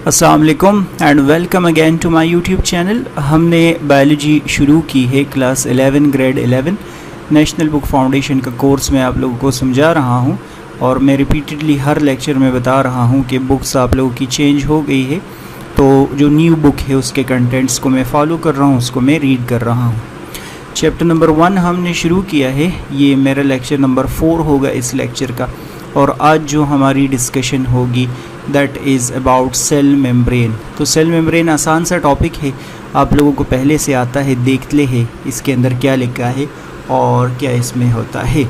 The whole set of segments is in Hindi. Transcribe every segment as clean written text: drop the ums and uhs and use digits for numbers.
अस्सलाम वालेकुम and welcome again to my YouTube channel. हमने बायोलॉजी शुरू की है class 11 grade 11 national book foundation का कोर्स मैं आप लोगों को समझा रहा हूं और मैं रिपीटेडली हर लेक्चर में बता रहा हूं कि बुक्स आप लोगों की चेंज हो गई है, तो जो न्यू बुक है उसके कंटेंट्स को मैं फॉलो कर रहा हूं, उसको मैं रीड कर रहा हूं। चैप्टर नंबर 1 हमने शुरू किया है, ये मेरा लेक्चर नंबर 4 होगा इस लेक्चर का। और आज जो हमारी डिस्कशन होगी that is about cell membrane. तो सेल मेम्ब्रेन आसान सा टॉपिक है, आप लोगों को पहले से आता है, देखते हैं इसके अंदर क्या लिखा है और क्या इसमें होता है।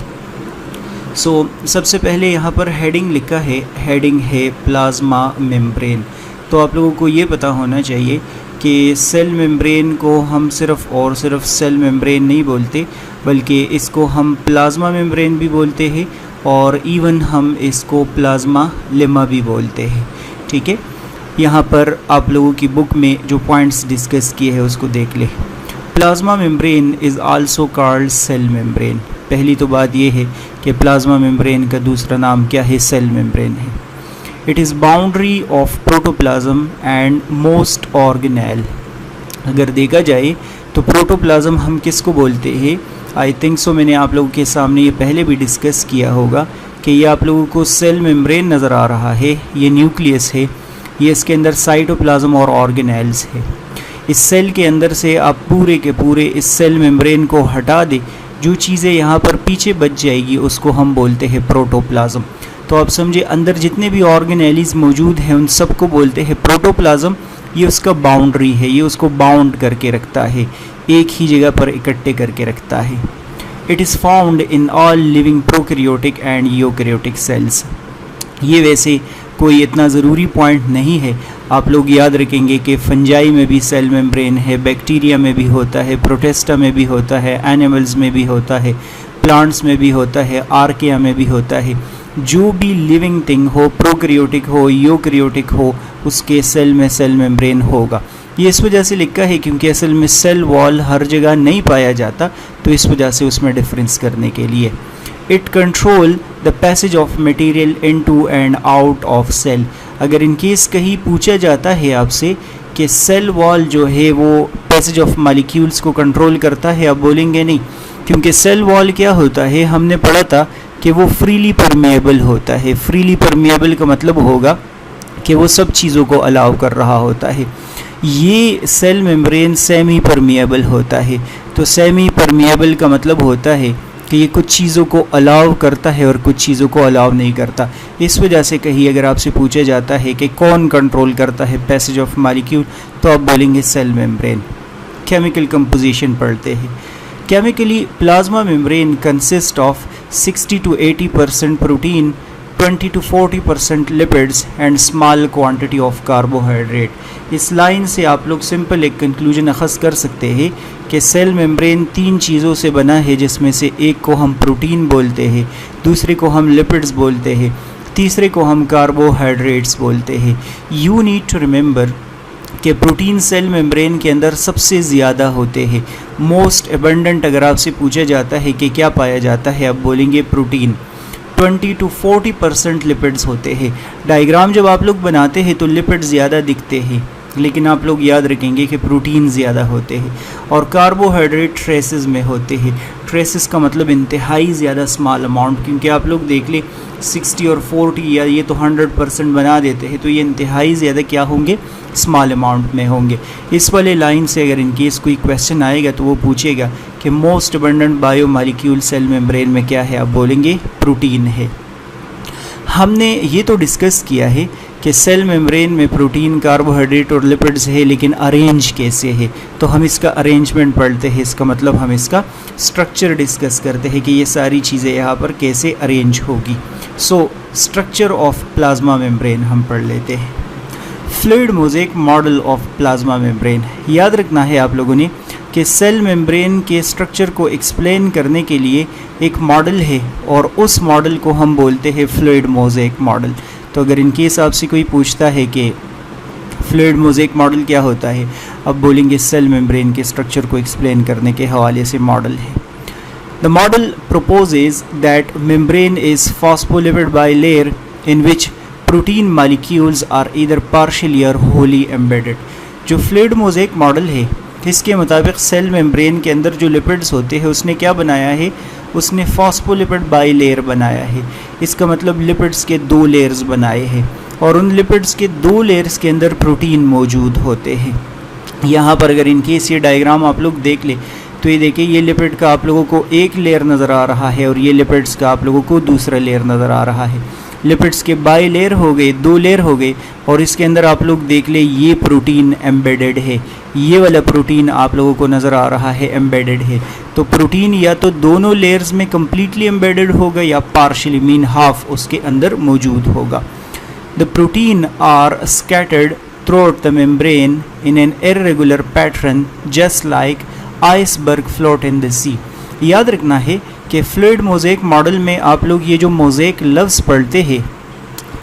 सबसे पहले यहाँ पर हेडिंग लिखा है, हेडिंग है प्लाज्मा मेम्ब्रेन। तो आप लोगों को ये पता होना चाहिए कि सेल मेम्ब्रेन को हम सिर्फ़ और सिर्फ सेल मेम्ब्रेन नहीं बोलते, बल्कि इसको हम प्लाज्मा मेम्ब्रेन भी बोलते हैं और इवन हम इसको प्लाज्मा लेमा भी बोलते हैं। ठीक है, यहाँ पर आप लोगों की बुक में जो पॉइंट्स डिस्कस किए हैं उसको देख ले। Plasma membrane is also called cell membrane. पहली तो बात ये है कि प्लाज्मा मेम्ब्रेन का दूसरा नाम क्या है, सेल मेम्ब्रेन है। It is boundary of protoplasm and most organelle. अगर देखा जाए तो प्रोटोप्लाज्म हम किसको बोलते हैं, आई थिंक सो मैंने आप लोगों के सामने ये पहले भी डिस्कस किया होगा कि ये आप लोगों को सेल मेम्ब्रेन नज़र आ रहा है, ये न्यूक्लियस है, ये इसके अंदर साइटोप्लाज्म और ऑर्गेनेल्स है। इस सेल के अंदर से आप पूरे के पूरे इस सेल मेम्ब्रेन को हटा दें, जो चीज़ें यहाँ पर पीछे बच जाएगी उसको हम बोलते हैं प्रोटोप्लाज्म। तो आप समझे, अंदर जितने भी ऑर्गेनेल्स मौजूद हैं उन सबको बोलते हैं प्रोटोप्लाज्म। ये उसका बाउंड्री है, ये उसको बाउंड करके रखता है, एक ही जगह पर इकट्ठे करके रखता है। It is found in all living prokaryotic and eukaryotic cells. ये वैसे कोई इतना ज़रूरी पॉइंट नहीं है, आप लोग याद रखेंगे कि फंजाई में भी सेल मेम्ब्रेन है, बैक्टीरिया में भी होता है, प्रोटेस्टा में भी होता है, एनिमल्स में भी होता है, प्लांट्स में भी होता है, आर्किया में भी होता है। जो भी लिविंग थिंग हो, प्रोकैरियोटिक हो, यूकैरियोटिक हो, उसके सेल में सेल मेम्ब्रेन होगा। ये इस वजह से लिखा है क्योंकि असल में सेल वॉल हर जगह नहीं पाया जाता, तो इस वजह से उसमें डिफरेंस करने के लिए। It control the passage of material into and out of cell. अगर इन केस कहीं पूछा जाता है आपसे कि सेल वॉल जो है वो पैसेज ऑफ मॉलिक्यूल्स को कंट्रोल करता है, आप बोलेंगे नहीं, क्योंकि सेल वॉल क्या होता है, हमने पढ़ा था कि वो फ्रीली परमेएबल होता है। फ्रीली परमेएबल का मतलब होगा कि वो सब चीज़ों को अलाउ कर रहा होता है। ये सेल मेम्ब्रेन सेमी परमेएबल होता है। तो सेमी परमेएबल का मतलब होता है कि ये कुछ चीज़ों को अलाउ करता है और कुछ चीज़ों को अलाउ नहीं करता। इस वजह से कहीं अगर आपसे पूछा जाता है कि कौन कंट्रोल करता है पैसेज ऑफ मॉलिक्यूल, तो आप बोलेंगे सेल मेम्ब्रेन। केमिकल कंपोजिशन पढ़ते हैं। Chemically plasma membrane consist of 60 to 80% protein, 20 to 40% lipids and small quantity of carbohydrate. इस लाइन से आप लोग सिंपल एक कंक्लूजन अखज़ कर सकते हैं कि सेल मेम्ब्रेन 3 चीज़ों से बना है, जिसमें से एक को हम प्रोटीन बोलते हैं, दूसरे को हम लिपिड्स बोलते हैं, तीसरे को हम कार्बोहाइड्रेट्स बोलते हैं। यू नीड टू रिमेंबर कि प्रोटीन सेल मेम्ब्रेन के अंदर सबसे ज़्यादा होते हैं। मोस्ट एबंडेंट अगर आपसे पूछा जाता है कि क्या पाया जाता है, आप बोलेंगे प्रोटीन। 20 to 40% लिपिड्स होते हैं। डायग्राम जब आप लोग बनाते हैं तो लिपिड्स ज़्यादा दिखते हैं, लेकिन आप लोग याद रखेंगे कि प्रोटीन ज़्यादा होते हैं। और कार्बोहाइड्रेट ट्रेसेस में होते हैं। ट्रेसेस का मतलब इंतहाई ज़्यादा स्मॉल अमाउंट, क्योंकि आप लोग देख लें 60 और 40 या ये तो 100% बना देते हैं, तो ये इंतहाई ज़्यादा क्या होंगे, स्मॉल अमाउंट में होंगे। इस वाले लाइन से अगर इनकेस कोई क्वेश्चन आएगा तो वो पूछेगा कि most abundant biomolecule cell membrane में क्या है, आप बोलेंगे प्रोटीन है। हमने ये तो डिस्कस किया है कि सेल मेम्ब्रेन में प्रोटीन, कार्बोहाइड्रेट और लिपिड्स है, लेकिन अरेंज कैसे है, तो हम इसका अरेंजमेंट पढ़ते हैं। इसका मतलब हम इसका स्ट्रक्चर डिस्कस करते हैं कि ये सारी चीज़ें यहाँ पर कैसे अरेंज होगी। स्ट्रक्चर ऑफ प्लाज्मा मेम्ब्रेन हम पढ़ लेते हैं। Fluid mosaic model of plasma membrane. याद रखना है आप लोगों ने कि सेल मेम्ब्रेन के स्ट्रक्चर को एक्सप्लेन करने के लिए एक मॉडल है और उस मॉडल को हम बोलते हैं फ्लूइड मोज़ेक मॉडल। तो अगर इनकेस आपसे कोई पूछता है कि फ्लूइड मोज़ेक मॉडल क्या होता है, अब बोलेंगे सेल मेम्ब्रेन के स्ट्रक्चर को एक्सप्लेन करने के हवाले से मॉडल है। The model proposes that membrane is phospholipid bilayer in which protein molecules are either partially और होली एम्बेडेड। जो फ्लूइड मोज़ेक मॉडल है इसके मुताबिक सेल मेम्ब्रेन के अंदर जो लिपिड्स होते हैं उसने क्या बनाया है, उसने फॉस्फोलिपिड बाइलेयर बनाया है। इसका मतलब लिपिड्स के 2 लेयर्स बनाए हैं और उन लिपिड्स के 2 लेयर्स के अंदर प्रोटीन मौजूद होते हैं। यहाँ पर अगर इनकेस ये डायग्राम आप लोग देख ले तो ये देखिए, ये लिपिड का आप लोगों को एक लेयर नज़र आ रहा है और ये लिपिड्स का आप लोगों को दूसरा लेयर नज़र आ रहा है। लिपिड्स के बाई लेयर हो गए, 2 लेयर हो गए और इसके अंदर आप लोग देख ले ये प्रोटीन एम्बेडेड है, ये वाला प्रोटीन आप लोगों को नज़र आ रहा है एम्बेडेड है। तो प्रोटीन या तो दोनों लेयर्स में कम्प्लीटली एम्बेडेड होगा या पार्शियली मीन हाफ उसके अंदर मौजूद होगा। The protein are scattered throughout the membrane in an irregular pattern just like iceberg float in the sea। याद रखना है कि फ्लूइड मोज़ेक मॉडल में आप लोग ये जो मोज़ेक लफ्ज़ पढ़ते हैं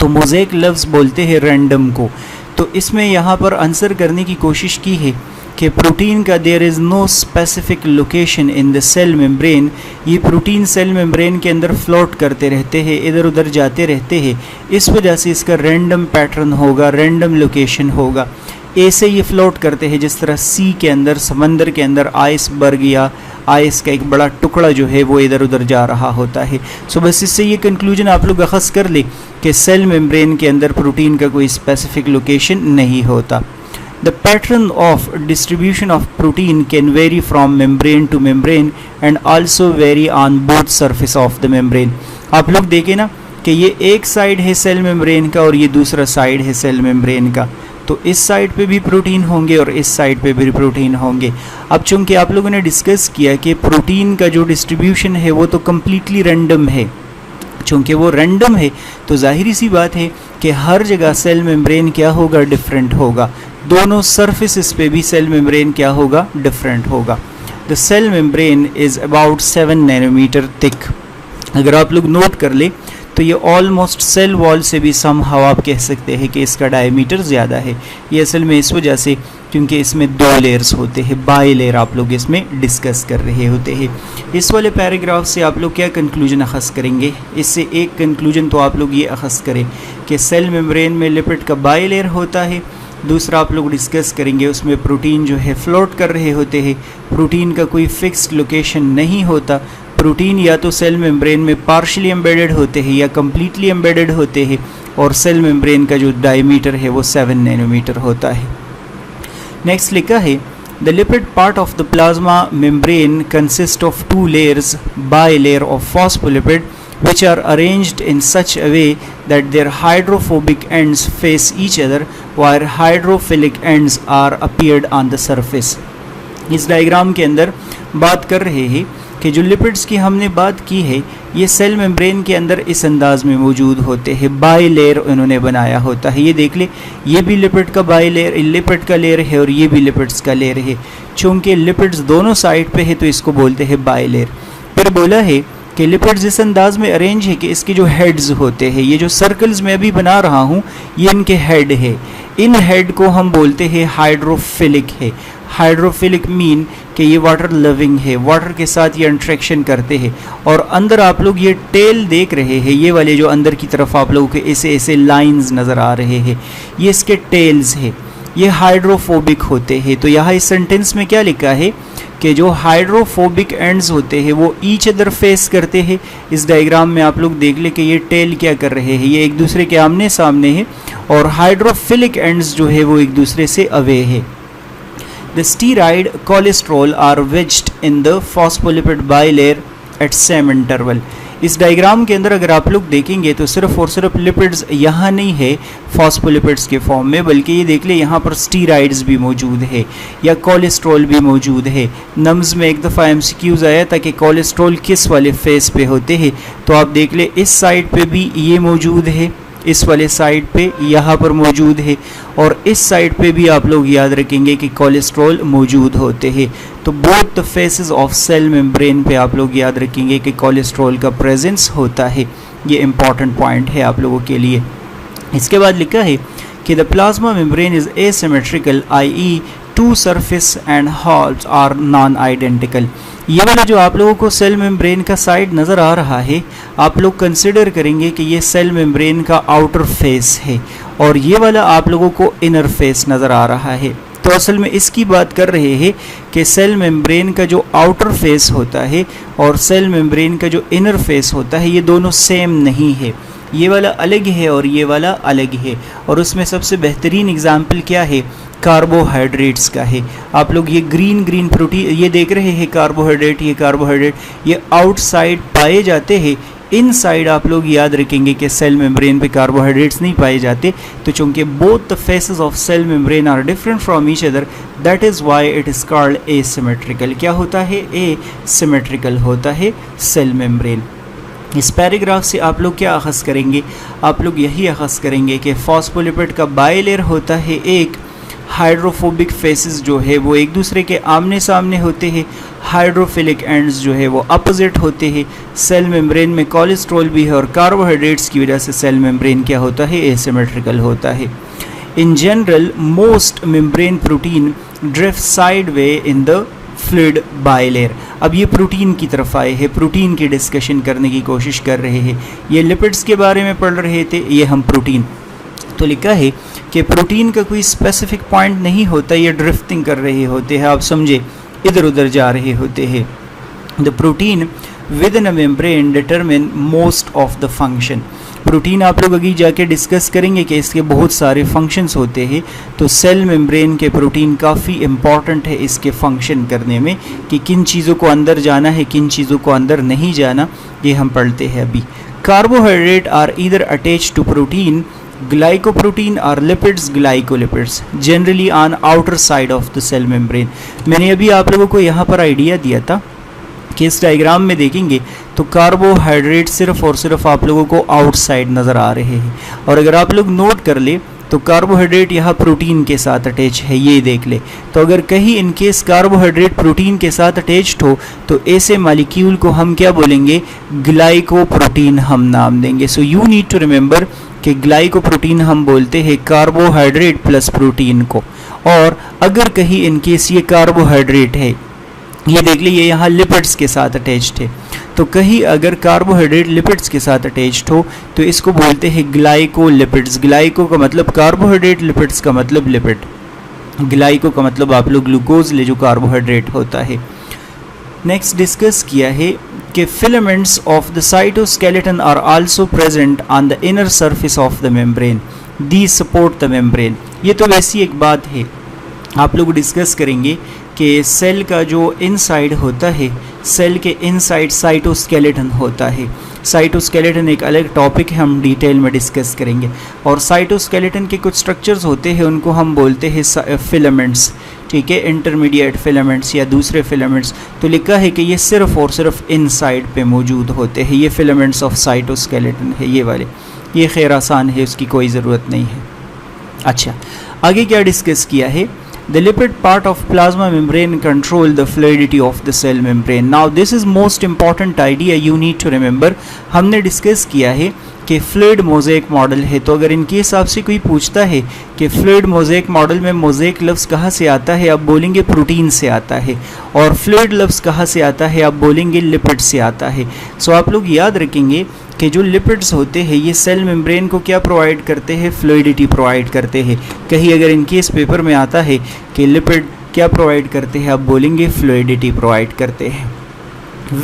तो मोज़ेक लफ्ज़ बोलते हैं रैंडम को। तो इसमें यहाँ पर आंसर करने की कोशिश की है कि प्रोटीन का there is no specific location in the cell membrane. ये प्रोटीन सेल मेम्ब्रेन के अंदर फ्लोट करते रहते हैं, इधर उधर जाते रहते हैं, इस वजह से इसका रैंडम पैटर्न होगा, रैंडम लोकेशन होगा। ऐसे ये फ्लोट करते हैं जिस तरह सी के अंदर, समंदर के अंदर आइसबर्ग या आइस का एक बड़ा टुकड़ा जो है वो इधर उधर जा रहा होता है। सो बस इससे ये कंक्लूजन आप लोग अखज़ कर ले कि सेल मेम्ब्रेन के अंदर प्रोटीन का कोई स्पेसिफिक लोकेशन नहीं होता। The pattern of distribution of protein can vary from membrane to membrane and also vary on both surface of the membrane। आप लोग देखें ना कि ये एक साइड है सेल मेम्ब्रेन का और ये दूसरा साइड है सेल मेम्ब्रेन का, तो इस साइड पे भी प्रोटीन होंगे और इस साइड पे भी प्रोटीन होंगे। अब चूंकि आप लोगों ने डिस्कस किया कि प्रोटीन का जो डिस्ट्रीब्यूशन है वो तो कम्प्लीटली रैंडम है, चूँकि वो रैंडम है तो जाहिर सी बात है कि हर जगह सेल मेम्ब्रेन क्या होगा, डिफरेंट होगा। दोनों सरफेसेस पे भी सेल मेम्ब्रेन क्या होगा, डिफरेंट होगा। The cell membrane is about 7 nanometre thick. अगर आप लोग नोट कर ले तो ये ऑलमोस्ट सेल वॉल से भी समहाउ आप कह सकते हैं कि इसका डायमीटर ज़्यादा है। ये असल में इस वजह से क्योंकि इसमें 2 लेयर्स होते हैं, बाई लेयर आप लोग इसमें डिस्कस कर रहे होते हैं। इस वाले पैराग्राफ से आप लोग क्या कंक्लूजन अखज़ करेंगे, इससे एक कंक्लूजन तो आप लोग ये अखज़ करें कि सेल मेम्ब्रेन में लिपिड का बाई लेयर होता है। दूसरा आप लोग डिस्कस करेंगे उसमें प्रोटीन जो है फ्लोट कर रहे होते हैं, प्रोटीन का कोई फिक्स्ड लोकेशन नहीं होता। प्रोटीन या तो सेल मेम्ब्रेन में पार्शियली एम्बेडेड होते हैं या कम्प्लीटली एम्बेडेड होते हैं और सेल मेम्ब्रेन का जो डायमीटर है वो 7 नैनोमीटर होता है। नेक्स्ट लिखा है the lipid part of the plasma membrane consist of 2 layers by layer of phospholipid which are arranged in such a way that their hydrophobic ends face each other while hydrophilic ends are appeared on the surface। इस डायग्राम के अंदर बात कर रहे हैं कि जो लिपिड्स की हमने बात की है ये सेल मेम्ब्रेन के अंदर इस अंदाज में मौजूद होते हैं, बाई लेयर उन्होंने बनाया होता है। ये देख ले, ये भी लिपिड का बाई लेयर, लिपिड का लेयर है और ये भी लिपिड्स का लेयर है। चूँकि लिपिड्स दोनों साइड पे है तो इसको बोलते हैं बाई लेयर। फिर बोला है कि लिपिड्स इस अंदाज में अरेंज है कि इसके जो हेड्स होते हैं, ये जो सर्कल्स मैं अभी बना रहा हूँ ये इनके हेड है। इन हेड को हम बोलते हैं हाइड्रोफिलिक है। हाइड्रोफिलिक मीन कि ये वाटर लविंग है, वाटर के साथ ये इंट्रैक्शन करते हैं। और अंदर आप लोग ये टेल देख रहे हैं, ये वाले जो अंदर की तरफ आप लोगों के ऐसे ऐसे लाइंस नज़र आ रहे हैं, ये इसके टेल्स है, ये हाइड्रोफोबिक होते हैं। तो यहाँ इस सेंटेंस में क्या लिखा है कि जो हाइड्रोफोबिक एंड्स होते हैं वो ईच अदर फेस करते हैं। इस डायग्राम में आप लोग देख ले कि ये टेल क्या कर रहे हैं, ये एक दूसरे के आमने सामने है और हाइड्रोफिलिक एंड्स जो है वो एक दूसरे से अवे है। The steroid cholesterol are wedged in the phospholipid bilayer at same interval. इस डायग्राम के अंदर अगर आप लोग देखेंगे तो सिर्फ और सिर्फ लिपिड्स यहाँ नहीं है फॉस्फोलिपिड्स के फॉर्म में, बल्कि ये देख ले यहाँ पर स्टीराइड्स भी मौजूद है या कोलेस्ट्रॉल भी मौजूद है। नम्स में एक दफ़ा MCQs आया था कि कोलेस्ट्रॉल किस वाले फेस पे होते हैं, तो आप देख ले इस साइड पे भी ये मौजूद है, इस वाले साइड पे यहाँ पर मौजूद है और इस साइड पे भी आप लोग याद रखेंगे कि कोलेस्ट्रॉल मौजूद होते हैं। तो both the faces of cell membrane पे आप लोग याद रखेंगे कि कोलेस्ट्रॉल का प्रेजेंस होता है। ये इंपॉर्टेंट पॉइंट है आप लोगों के लिए। इसके बाद लिखा है कि the plasma membrane is asymmetrical, i.e. Two surface and halves are non identical. ये वाला जो आप लोगों को सेल मेम्ब्रेन का साइड नज़र आ रहा है, आप लोग कंसिडर करेंगे कि ये सेल मेम्ब्रेन का आउटर फेस है और ये वाला आप लोगों को इनर फेस नज़र आ रहा है। तो असल में इसकी बात कर रहे हैं कि सेल मेम्ब्रेन का जो आउटर फेस होता है और सेल मेम्ब्रेन का जो इनर फेस होता है, ये दोनों सेम नहीं है, ये वाला अलग है और ये वाला अलग है। और उसमें सबसे बेहतरीन एग्जाम्पल क्या है, कार्बोहाइड्रेट्स का है। आप लोग ये ग्रीन प्रोटीन ये देख रहे हैं, कार्बोहाइड्रेट, ये कार्बोहाइड्रेट ये आउटसाइड पाए जाते हैं, इनसाइड आप लोग याद रखेंगे कि सेल मेम्ब्रेन पे कार्बोहाइड्रेट्स नहीं पाए जाते। तो चूंकि both the faces of cell membrane are different from each other, that is why it is called asymmetrical. क्या होता है, एसिमेट्रिकल होता है सेल मेम्ब्रेन। इस पैराग्राफ से आप लोग क्या अखज़ करेंगे, आप लोग यही अखज़ करेंगे कि फॉस्फोलिपिड का बाइलेयर होता है एक, हाइड्रोफोबिक फेसेस जो है वो एक दूसरे के आमने सामने होते हैं, हाइड्रोफिलिक एंड्स जो है वो अपोजिट होते हैं। सेल मेम्ब्रेन में कोलेस्ट्रॉल भी है और कार्बोहाइड्रेट्स की वजह से सेल मेम्ब्रेन क्या होता है, एसिमेट्रिकल होता है। In general most membrane protein drift sideway in the fluid bilayer. अब ये प्रोटीन की तरफ आए हैं, प्रोटीन की डिस्कशन करने की कोशिश कर रहे हैं। ये लिपिड्स के बारे में पढ़ रहे थे, ये हम प्रोटीन। तो लिखा है कि प्रोटीन का कोई स्पेसिफिक पॉइंट नहीं होता, ये ड्रिफ्टिंग कर रहे होते हैं, आप समझे इधर उधर जा रहे होते हैं। The protein with in a membrane determine most of the function. Protein आप लोग अभी जाके डिस्कस करेंगे कि इसके बहुत सारे फंक्शंस होते हैं। तो सेल मेम्ब्रेन के प्रोटीन काफ़ी इम्पॉर्टेंट है इसके फंक्शन करने में, कि किन चीज़ों को अंदर जाना है, किन चीज़ों को अंदर नहीं जाना, ये हम पढ़ते हैं अभी। Carbohydrate are either attach to protein, glycoprotein or lipids, glycolipids generally on outer side of the cell membrane। मैंने अभी आप लोगों को यहाँ पर आइडिया दिया था कि इस डायग्राम में देखेंगे तो कार्बोहाइड्रेट सिर्फ और सिर्फ आप लोगों को आउटसाइड नज़र आ रहे हैं। और अगर आप लोग नोट कर ले तो कार्बोहाइड्रेट यहाँ प्रोटीन के साथ अटैच है, ये देख ले। तो अगर कहीं इनकेस कार्बोहाइड्रेट प्रोटीन के साथ अटैच्ड हो तो ऐसे मॉलिक्यूल को हम क्या बोलेंगे, ग्लाइकोप्रोटीन हम नाम देंगे। So you need to remember कि ग्लाइकोप्रोटीन हम बोलते हैं कार्बोहाइड्रेट प्लस प्रोटीन को। और अगर कहीं इनकेस ये कार्बोहाइड्रेट है, ये देख लीजिए यहाँ लिपिड्स के साथ अटैच्ड है, तो कहीं अगर कार्बोहाइड्रेट लिपिड्स के साथ अटैच्ड हो तो इसको बोलते हैं ग्लाइकोलिपिड्स। ग्लाइको का मतलब कार्बोहाइड्रेट, लिपिड्स का मतलब लिपिड, ग्लाइको का मतलब आप लोग ग्लूकोज ले जो कार्बोहाइड्रेट होता है। नेक्स्ट डिस्कस किया है कि filaments of the cytoskeleton are also present on the inner surface of the membrane, they support the membrane. ये तो वैसी एक बात है, आप लोग डिस्कस करेंगे कि सेल का जो इनसाइड होता है, सेल के इनसाइड साइटोस्केलेटन होता है। साइटोस्केलेटन एक अलग टॉपिक है, हम डिटेल में डिस्कस करेंगे। और साइटोस्केलेटन के कुछ स्ट्रक्चर्स होते हैं, उनको हम बोलते हैं फिलामेंट्स, ठीक है, इंटरमीडिएट फिलामेंट्स या दूसरे फिलामेंट्स। तो लिखा है कि ये सिर्फ और सिर्फ इनसाइड पे मौजूद होते हैं, ये फिलामेंट्स ऑफ साइटोस्केलेटन है, ये वाले। ये खैर आसान है, उसकी कोई ज़रूरत नहीं है। अच्छा, आगे क्या डिस्कस किया है, the lipid part of plasma membrane control the fluidity of the cell membrane। now this is most important idea you need to remember। हमने डिस्कस किया है कि फ्लूइड मोज़ेक मॉडल है। तो अगर इनके हिसाब से कोई पूछता है कि फ्लूइड मोज़ेक मॉडल में मोज़ेक लफ्ज़ कहाँ से आता है, आप बोलेंगे प्रोटीन से आता है। और फ्लूइड लफ्ज़ कहाँ से आता है, आप बोलेंगे लिपिड से आता है। सो आप लोग याद रखेंगे कि जो लिपिड्स होते हैं ये सेल मेम्ब्रेन को क्या प्रोवाइड करते हैं, फ्लूइडिटी प्रोवाइड करते हैं। कहीं अगर इनके इस पेपर में आता है कि लिपिड क्या प्रोवाइड करते हैं, आप बोलेंगे फ्लूइडिटी प्रोवाइड करते हैं।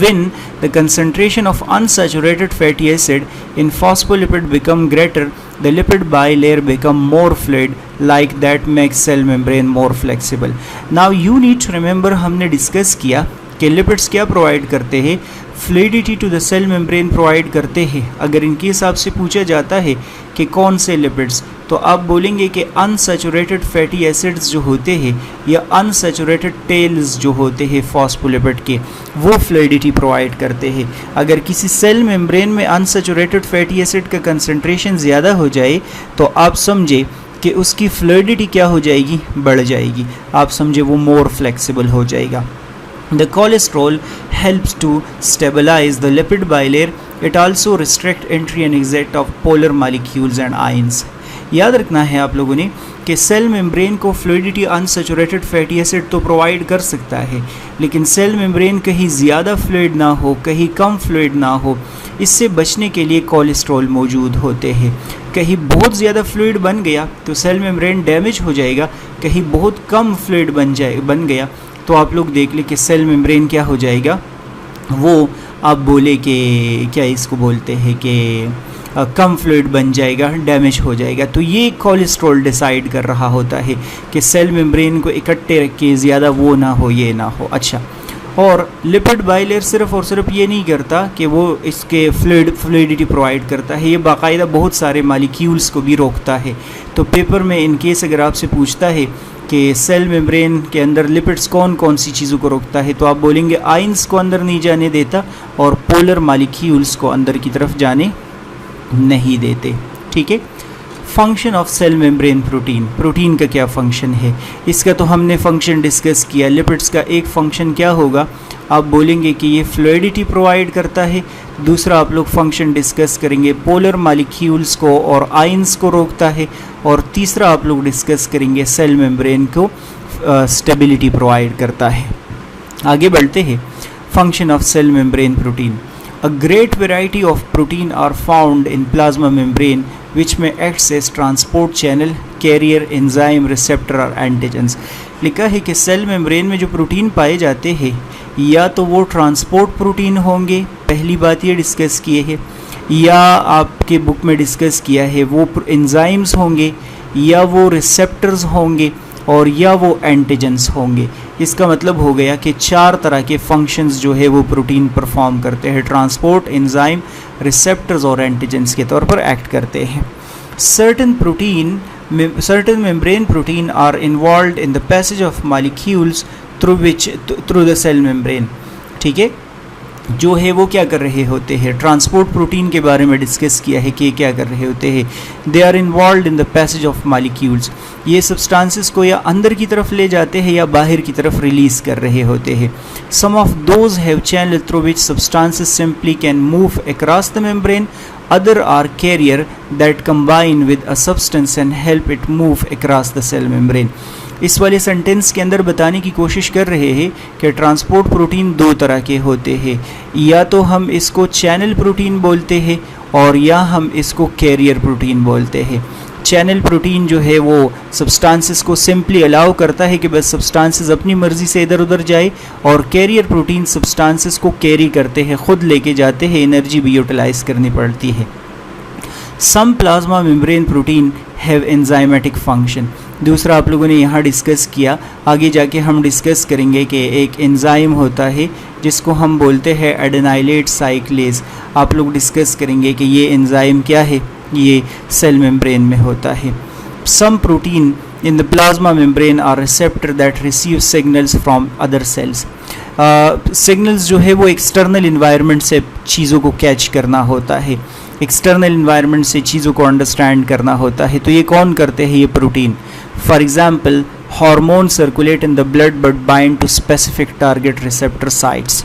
When the concentration of unsaturated fatty acid in phospholipid become greater, the lipid bilayer become more fluid, like that makes cell membrane more flexible। Now you need to remember, हमने डिस्कस किया कि लिपिड्स क्या प्रोवाइड करते हैं, fluidity to the cell membrane provide करते हैं। अगर इनके हिसाब से पूछा जाता है कि कौन से लिपिड्स, तो आप बोलेंगे कि अनसैचुरेटेड फैटी एसिड्स जो होते हैं या अनसैचुरेटेड टेल्स जो होते हैं फॉस्फोलिपिड के, वो फ्लूइडिटी प्रोवाइड करते हैं। अगर किसी सेल मेम्ब्रेन में अनसैचुरेटेड फैटी एसिड का कंसंट्रेशन ज़्यादा हो जाए तो आप समझे कि उसकी फ्लूइडिटी क्या हो जाएगी, बढ़ जाएगी। आप समझे वो मोर फ्लेक्सिबल हो जाएगा। The cholesterol helps to stabilize the lipid bilayer. It also restricts entry and exit of polar molecules and ions। याद रखना है आप लोगों ने कि सेल मेम्ब्रेन को फ्लूइडिटी अनसैचुरेटेड फैटी एसिड तो प्रोवाइड कर सकता है, लेकिन सेल मेम्ब्रेन कहीं ज़्यादा फ्लूइड ना हो, कहीं कम फ्लूइड ना हो, इससे बचने के लिए कोलेस्ट्रॉल मौजूद होते हैं। कहीं बहुत ज़्यादा फ्लूइड बन गया तो सेल मेम्ब्रेन डैमेज हो जाएगा, कहीं बहुत कम फ्लूइड बन गया तो आप लोग देख लें कि सेल मेम्ब्रेन क्या हो जाएगा, वो आप बोले कि क्या इसको बोलते हैं कि कम फ्लूइड बन जाएगा, डैमेज हो जाएगा। तो ये कोलेस्ट्रॉल डिसाइड कर रहा होता है कि सेल मेम्ब्रेन को इकट्ठे रख के ज़्यादा वो ना हो, ये ना हो। अच्छा, और लिपिड बाइलेयर सिर्फ और सिर्फ ये नहीं करता कि वो इसके फ्लूइडिटी प्रोवाइड करता है, ये बाकायदा बहुत सारे मालिक्यूल्स को भी रोकता है। तो पेपर में इन केस अगर आपसे पूछता है कि सेल मेम्ब्रेन के अंदर लिपिड्स कौन कौन सी चीज़ों को रोकता है, तो आप बोलेंगे आयंस को अंदर नहीं जाने देता और पोलर मालिक्यूल्स को अंदर की तरफ जाने नहीं देते। ठीक है। Function of cell membrane protein, protein का क्या फंक्शन है, इसका तो हमने फंक्शन डिस्कस किया। लिपिड्स का एक फंक्शन क्या होगा, आप बोलेंगे कि ये फ्लूइडिटी प्रोवाइड करता है। दूसरा आप लोग फंक्शन डिस्कस करेंगे पोलर मालिक्यूल्स को और आयंस को रोकता है। और तीसरा आप लोग डिस्कस करेंगे सेल मेम्ब्रेन को स्टेबिलिटी प्रोवाइड करता है। आगे बढ़ते हैं। Function of cell membrane protein, a great variety of protein are found in plasma membrane which may act as transport channel, carrier, enzyme, receptor और antigens। लिखा है कि सेल मेम्ब्रेन में जो प्रोटीन पाए जाते हैं या तो वो ट्रांसपोर्ट प्रोटीन होंगे, पहली बात ये डिस्कस किए हैं, या आपके बुक में डिस्कस किया है वो एंजाइम्स होंगे, या वो रिसेप्टर्स होंगे, और या वो एंटीजेंस होंगे। इसका मतलब हो गया कि 4 तरह के फंक्शंस जो है वो प्रोटीन परफॉर्म करते हैं, ट्रांसपोर्ट, एंजाइम, रिसेप्टर्स और एंटीजेंस के तौर पर एक्ट करते हैं। certain membrane protein are involved in the passage of molecules through the cell membrane। ठीक है, जो है वो क्या कर रहे होते हैं, ट्रांसपोर्ट प्रोटीन के बारे में डिस्कस किया है कि ये क्या कर रहे होते हैं। They are involve in the passage of molecules, ये सब्सटेंसेस को या अंदर की तरफ ले जाते हैं या बाहर की तरफ रिलीज़ कर रहे होते हैं। Some of those have channel through which substances simply can move across the membrane, other are carrier that combine with a substance and help it move across the cell membrane. इस वाले सेंटेंस के अंदर बताने की कोशिश कर रहे हैं कि ट्रांसपोर्ट प्रोटीन 2 तरह के होते हैं, या तो हम इसको चैनल प्रोटीन बोलते हैं और या हम इसको कैरियर प्रोटीन बोलते हैं। चैनल प्रोटीन जो है वो सब्सटेंसेस को सिंपली अलाउ करता है कि बस सब्सटेंसेस अपनी मर्ज़ी से इधर उधर जाए, और कैरियर प्रोटीन सब्सटेंसेस को कैरी करते हैं, ख़ुद लेके जाते हैं, एनर्जी भी यूटिलाइज़ करनी पड़ती है। Some plasma membrane protein have enzymatic function, दूसरा आप लोगों ने यहाँ डिस्कस किया, आगे जाके हम डिस्कस करेंगे कि एक एंजाइम होता है जिसको हम बोलते हैं एडेनाइलेट साइक्लेज। आप लोग डिस्कस करेंगे कि ये एंजाइम क्या है, ये सेल मेम्ब्रेन में होता है। Some protein in the plasma membrane are receptor that receive signals from other cells. Signals जो है वो एक्सटर्नल इन्वायरमेंट से चीज़ों को कैच करना होता है, एक्सटर्नल इन्वायरमेंट से चीज़ों को अंडरस्टैंड करना होता है। तो ये कौन करते हैं, ये protein. For example hormone circulate in the blood but bind to specific target receptor sites.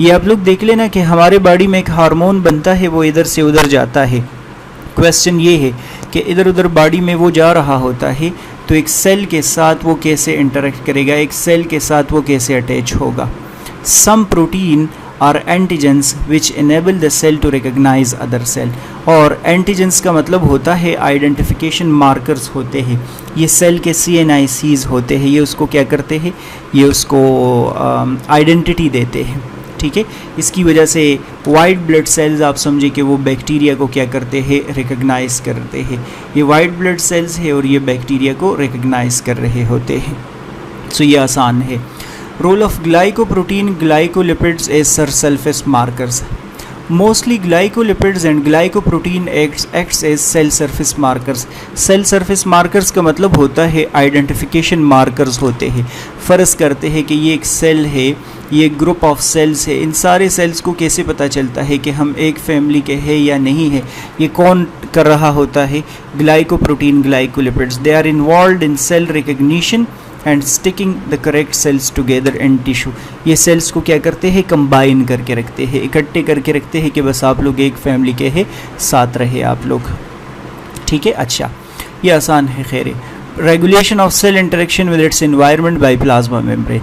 ये आप लोग देख लेना कि हमारे बॉडी में एक हार्मोन बनता है, वो इधर से उधर जाता है। क्वेश्चन ये है कि इधर उधर बॉडी में वो जा रहा होता है, तो एक सेल के साथ वो कैसे इंटरेक्ट करेगा, एक सेल के साथ वो कैसे अटैच होगा। Some protein are antigens which enable the cell to recognise other cell. और एंटीजेंस का मतलब होता है आइडेंटिफिकेशन मार्कर्स होते हैं, ये सेल के CNICs होते हैं, ये उसको क्या करते हैं, ये उसको आइडेंटिटी देते हैं। ठीक है, इसकी वजह से वाइट ब्लड सेल्स आप समझे कि वो बैक्टीरिया को क्या करते हैं, रिकग्नाइज करते हैं। ये वाइट ब्लड सेल्स है और ये बैक्टीरिया को रिकग्नाइज कर रहे होते हैं। सो ये आसान है। Role of glycoprotein glycolipids as surface markers. Mostly glycolipids and glycoprotein acts as cell surface markers। Cell surface markers का मतलब होता है आइडेंटिफिकेशन मार्कर्स होते हैं, फ़र्ज करते हैं कि ये एक सेल है, ये ग्रुप ऑफ सेल्स है। इन सारे सेल्स को कैसे पता चलता है कि हम एक फैमिली के हैं या नहीं है, ये कौन कर रहा होता है, glycoprotein glycolipids. They are involve in cell recognition and sticking the correct cells together in tissue. ये सेल्स को क्या करते हैं, कंबाइन करके रखते हैं, इकट्ठे करके रखते हैं कि बस आप लोग एक फैमिली के हैं, साथ रहे आप लोग। ठीक है। अच्छा, ये आसान है खैर। Regulation of cell interaction with its environment by plasma membrane.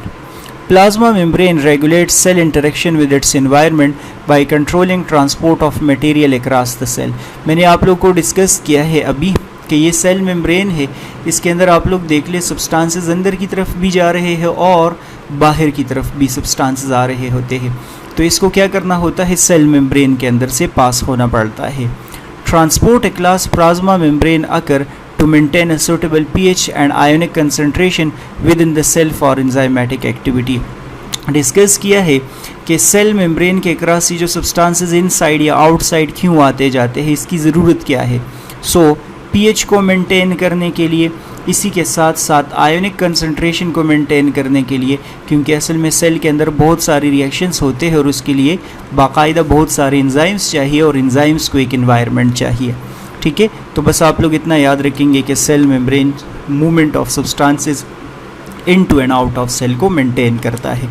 Plasma membrane regulates cell interaction with its environment by controlling transport of material across the cell। मैंने आप लोग को डिस्कस किया है अभी कि ये सेल मेम्ब्रेन है, इसके अंदर आप लोग देख ले सब्सटेंसेस अंदर की तरफ भी जा रहे हैं और बाहर की तरफ भी सब्सटेंसेस आ रहे होते हैं। तो इसको क्या करना होता है, सेल मेम्ब्रेन के अंदर से पास होना पड़ता है। Transport across plasma membrane occur to maintain a suitable pH and ionic concentration within the cell for enzymatic activity। Discuss किया है कि सेल मेम्ब्रेन के क्रॉस जो सब्सटेंसेस इनसाइड या आउटसाइड क्यों आते जाते हैं, इसकी ज़रूरत क्या है। सो पीएच को मेंटेन करने के लिए, इसी के साथ साथ आयोनिक कंसंट्रेशन को मेंटेन करने के लिए, क्योंकि असल में सेल के अंदर बहुत सारी रिएक्शंस होते हैं और उसके लिए बाकायदा बहुत सारे एंजाइम्स चाहिए और एंजाइम्स को एक एनवायरनमेंट चाहिए। ठीक है, तो बस आप लोग इतना याद रखेंगे कि cell membrane movement of substances into and out of cell को मेंटेन करता है।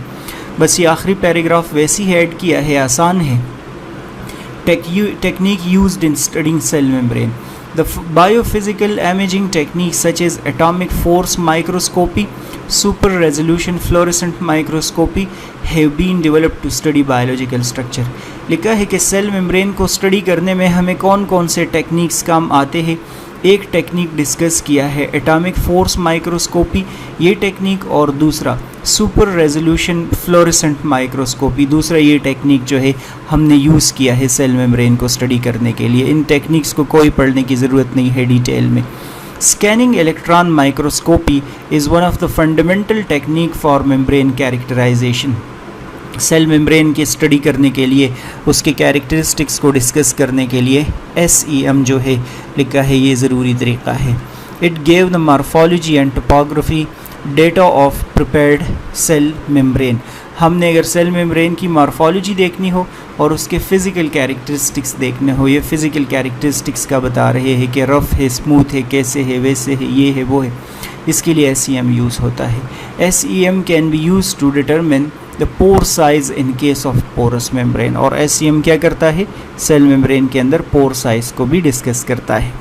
बस ये आखिरी पैराग्राफ वैसे ही ऐड किया है, आसान है। Technique used in studying cell membrane. The biophysical imaging techniques such as atomic force microscopy, super resolution fluorescent microscopy have been developed to study biological structure। लिखा है कि सेल मेम्ब्रेन को स्टडी करने में हमें कौन कौन से टेक्निक्स काम आते हैं। एक टेक्निक डिस्कस किया है एटॉमिक फोर्स माइक्रोस्कोपी, ये टेक्निक, और दूसरा सुपर रेजोल्यूशन फ्लोरेसेंट माइक्रोस्कोपी, दूसरा ये टेक्निक जो है हमने यूज़ किया है सेल मेम्ब्रेन को स्टडी करने के लिए। इन टेक्निक्स को कोई पढ़ने की ज़रूरत नहीं है डिटेल में। Scanning electron microscopy is one of the fundamental technique for membrane characterisation. Cell membrane की स्टडी करने के लिए, उसके कैरेक्टरिस्टिक्स को डिस्कस करने के लिए SEM जो है लिखा है, ये ज़रूरी तरीक़ा है। It gave the morphology and topography data of prepared cell membrane. हमने अगर सेल मेम्ब्रेन की मार्फोलॉजी देखनी हो और उसके फ़िज़िकल कैरेक्टरिस्टिक्स देखने हो, ये फ़िज़िकल कैरेक्टरिस्टिक्स का बता रहे हैं कि रफ़ है, स्मूथ है, कैसे है, वैसे है, ये है, वो है, इसके लिए SEM यूज़ होता है। SEM can be use to determine the pore size in case of porous membrane. और SEM क्या करता है, सेल मेम्ब्रेन के अंदर पोर साइज़ को भी डिस्कस करता है।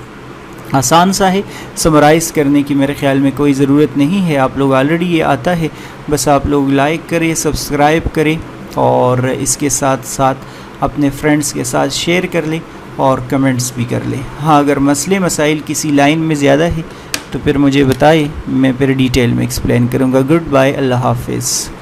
आसान सा है, समराइज़ करने की मेरे ख्याल में कोई ज़रूरत नहीं है, आप लोग ऑलरेडी ये आता है। बस आप लोग लाइक करें, सब्सक्राइब करें और इसके साथ साथ अपने फ्रेंड्स के साथ शेयर कर लें और कमेंट्स भी कर लें। हाँ, अगर मसले मसाइल किसी लाइन में ज़्यादा है तो फिर मुझे बताएं, मैं फिर डिटेल में एक्सप्लेन करूँगा। गुड बाय, अल्लाह हाफिज़।